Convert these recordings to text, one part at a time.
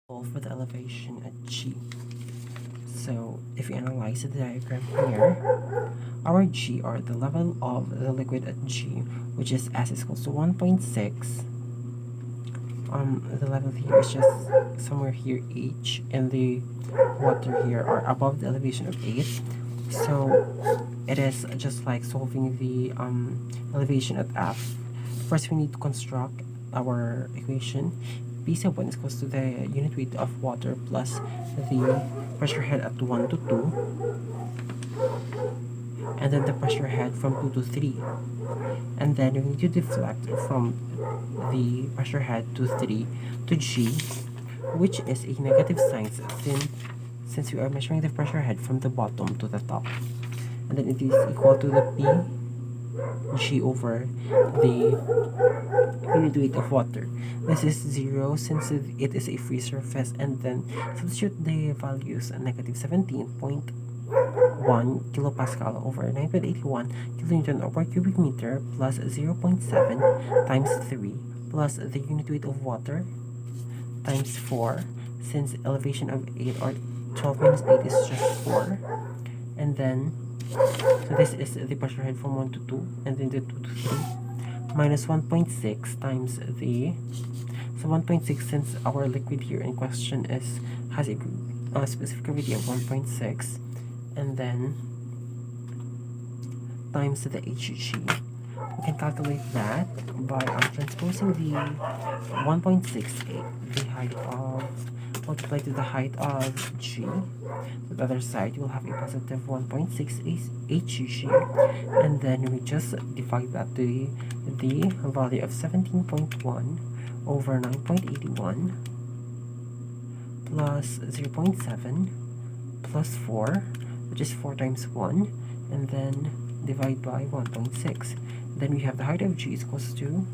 for the elevation at G. So if you analyze the diagram here, our G, or the level of the liquid at G, which is S is equals to 1.6. The level here is just somewhere here H, and the water here are above the elevation of 8. So it is just like solving the elevation at F. First, we need to construct our equation. P sub 1 is equals to the unit weight of water plus the pressure head at 1 to 2, and then the pressure head from 2 to 3. And then we need to deflect from the pressure head to 3 to G, which is a negative sign since we are measuring the pressure head from the bottom to the top. And then it is equal to the P G over the unit weight of water. This is 0 since it is a free surface, and then substitute the values: negative 17.1 kilopascal over 9.81 kilonewton over cubic meter plus 0.7 times 3 plus the unit weight of water times 4, since elevation of 8 or 12 minus 8 is just 4. And then so this is the pressure head from 1 to 2, and then the 2 to 3, minus 1.6 times the, so 1.6, since our liquid here in question has a specific gravity of 1.6, and then times the Hg. We can calculate that by transposing the 1.68, the height of, multiplied to the height of G. To the other side, you will have a positive 1.6 Hg, and then we just divide that to the value of 17.1 over 9.81 plus 0.7 plus 4, which is 4 times 1, and then divide by 1.6. Then we have the height of G is equals to,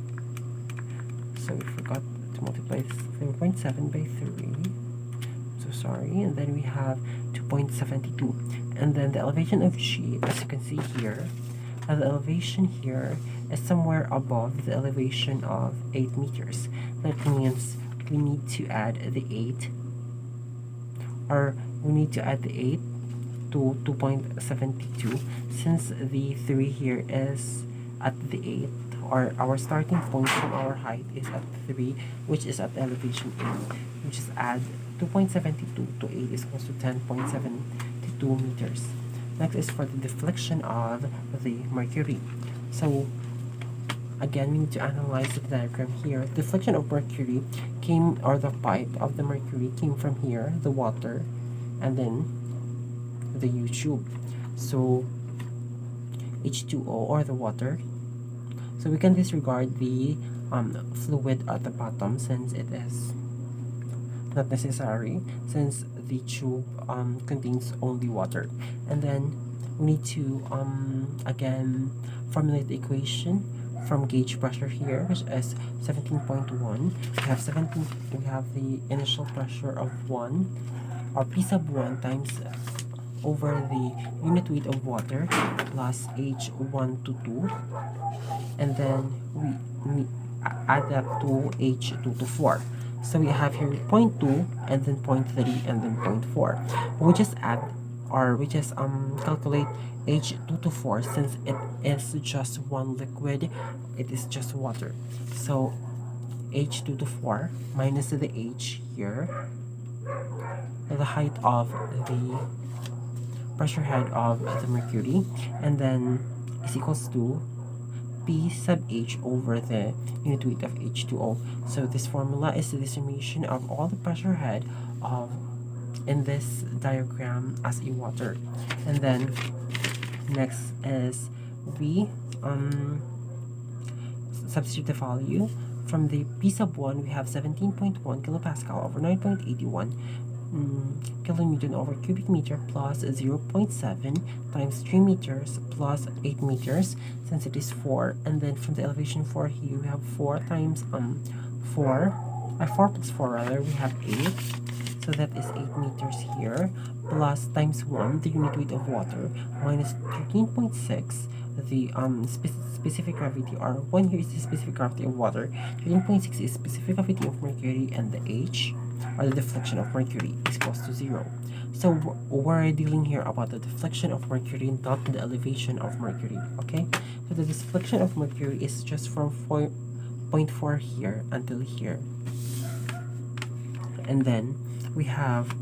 so we forgot to multiply 0.7 by 3. So sorry. And then we have 2.72. And then the elevation of G, as you can see here, the elevation here is somewhere above the elevation of 8 meters. That means we need to add the 8, or we need to add the 8 to 2.72, since the 3 here is at the 8, or our starting point from our height is at 3, which is at elevation 8. We just add 2.72 to 8 is equals to 10.72 meters. Next is for the deflection of the mercury. So again, we need to analyze the diagram here. Deflection of mercury came, or the pipe of the mercury came from here, the water, and then the U tube. So H2O, or the water. So we can disregard the fluid at the bottom, since it is not necessary, since the tube contains only water. And then we need to again formulate the equation from gauge pressure here, which is 17.1. We have the initial pressure of 1, or P sub 1 times over the unit weight of water plus H1 to 2, and then we add that to H2 to 4. So we have here 0.2, and then 0.3, and then 0.4. We just add, or we just calculate H2 to 4, since it is just one liquid, it is just water. So H2 to 4 minus the H here, the height of the pressure head of the mercury, and then is equals to P sub H over the unit weight of H2O. So this formula is the summation of all the pressure head of in this diagram as a water. And then next is we substitute the value. From the P sub 1, we have 17.1 kilopascal over 9.81 kilonewton over cubic meter plus 0.7 times 3 meters plus 8 meters, since it is 4. And then from the elevation 4 here, we have 4 times 4 plus 4 rather, we have 8. So that is 8 meters here, plus times 1, the unit weight of water, minus 13.6, the specific gravity, or 1 here is the specific gravity of water, 13.6 is specific gravity of mercury, and the H or the deflection of Mercury is equals to 0. So we're dealing here about the deflection of Mercury, not the elevation of Mercury, okay? So the deflection of Mercury is just from 0.4 here until here. And then we have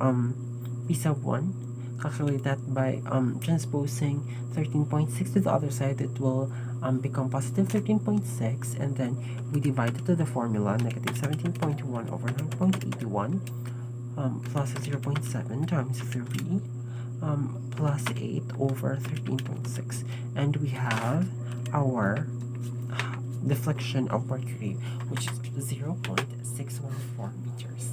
P sub 1. Calculate that by transposing 13.6 to the other side. It will become positive 13.6, and then we divide it to the formula, negative 17.1 over 9.81 plus 0.7 times 3 plus 8 over 13.6, and we have our deflection of Mercury, which is 0.614 meters.